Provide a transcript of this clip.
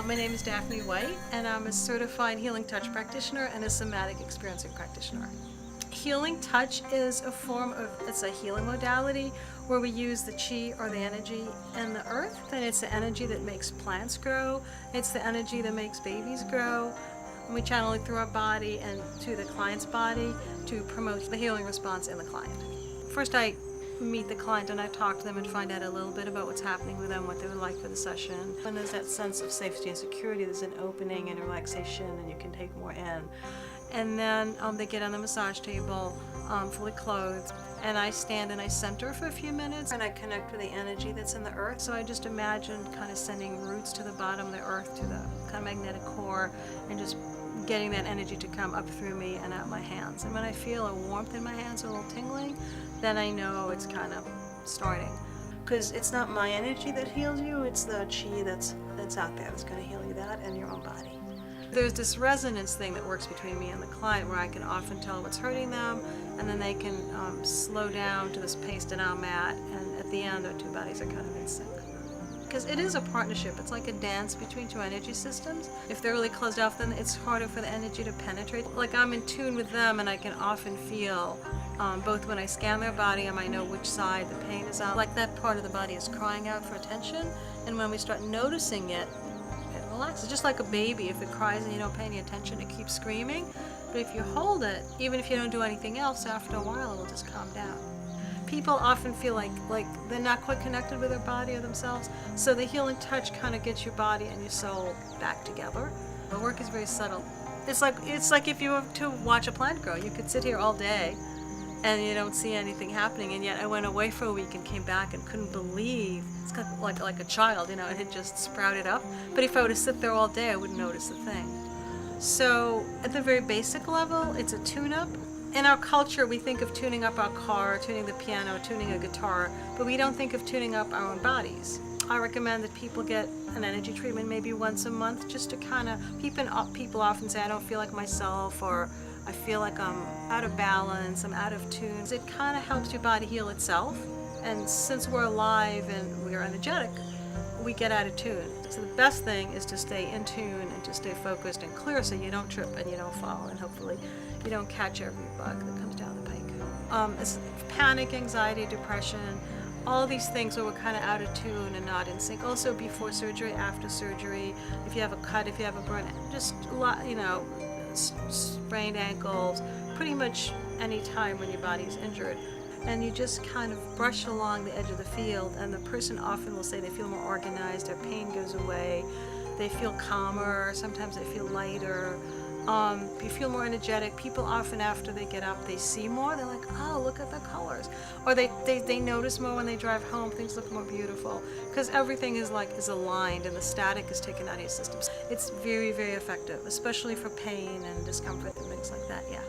My name is Daphne White, and I'm a certified healing touch practitioner and a somatic experiencing practitioner. Healing touch is a form of, it's a healing modality where we use the chi or the energy in the earth, and it's the energy that makes plants grow, it's the energy that makes babies grow, and we channel it through our body and to the client's body to promote the healing response in the client. First I meet the client and I talk to them and find out a little bit about what's happening with them, what they would like for the session. When there's that sense of safety and security, there's an opening and relaxation and you can take more in. And then they get on the massage table, fully clothed, and I stand and I center for a few minutes and I connect with the energy that's in the earth. So I just imagine kind of sending roots to the bottom of the earth, to the kind of magnetic core, and just getting that energy to come up through me and out my hands. And when I feel a warmth in my hands, a little tingling, then I know it's kind of starting. Because it's not my energy that heals you, it's the chi that's out there that's going to heal you, that and your own body. There's this resonance thing that works between me and the client where I can often tell what's hurting them, and then they can slow down to this pace that I'm at, and at the end our two bodies are kind of in sync. Because it is a partnership, it's like a dance between two energy systems. If they're really closed off, then it's harder for the energy to penetrate. Like I'm in tune with them and I can often feel, both when I scan their body, I might know which side the pain is on. Like that part of the body is crying out for attention, and when we start noticing it, it relaxes. Just like a baby, if it cries and you don't pay any attention, it keeps screaming. But if you hold it, even if you don't do anything else, after a while it will just calm down. People often feel like they're not quite connected with their body or themselves, so the healing touch kind of gets your body and your soul back together. The work is very subtle. It's like if you were to watch a plant grow. You could sit here all day and you don't see anything happening, and yet I went away for a week and came back and couldn't believe, it's kind of like a child, you know, it had just sprouted up. But if I were to sit there all day, I wouldn't notice a thing. So at the very basic level, it's a tune-up. In our culture, we think of tuning up our car, tuning the piano, tuning a guitar, but we don't think of tuning up our own bodies. I recommend that people get an energy treatment maybe once a month, just to kind of, people often say, I don't feel like myself, or I feel like I'm out of balance, I'm out of tune. It kind of helps your body heal itself, and since we're alive and we're energetic, we get out of tune. So the best thing is to stay in tune and to stay focused and clear so you don't trip and you don't fall, and hopefully you don't catch every bug that comes down the pike. It's panic, anxiety, depression, all these things where we're kind of out of tune and not in sync. Also before surgery, after surgery, if you have a cut, if you have a burn, just a lot, you know, sprained ankles, pretty much any time when your body is injured. And you just kind of brush along the edge of the field, and the person often will say they feel more organized, their pain goes away, they feel calmer, sometimes they feel lighter, you feel more energetic. People often after they get up, they see more, they're like, oh, look at the colors. Or they notice more when they drive home, things look more beautiful, because everything is aligned and the static is taken out of your system. It's very, very effective, especially for pain and discomfort and things like that, yeah.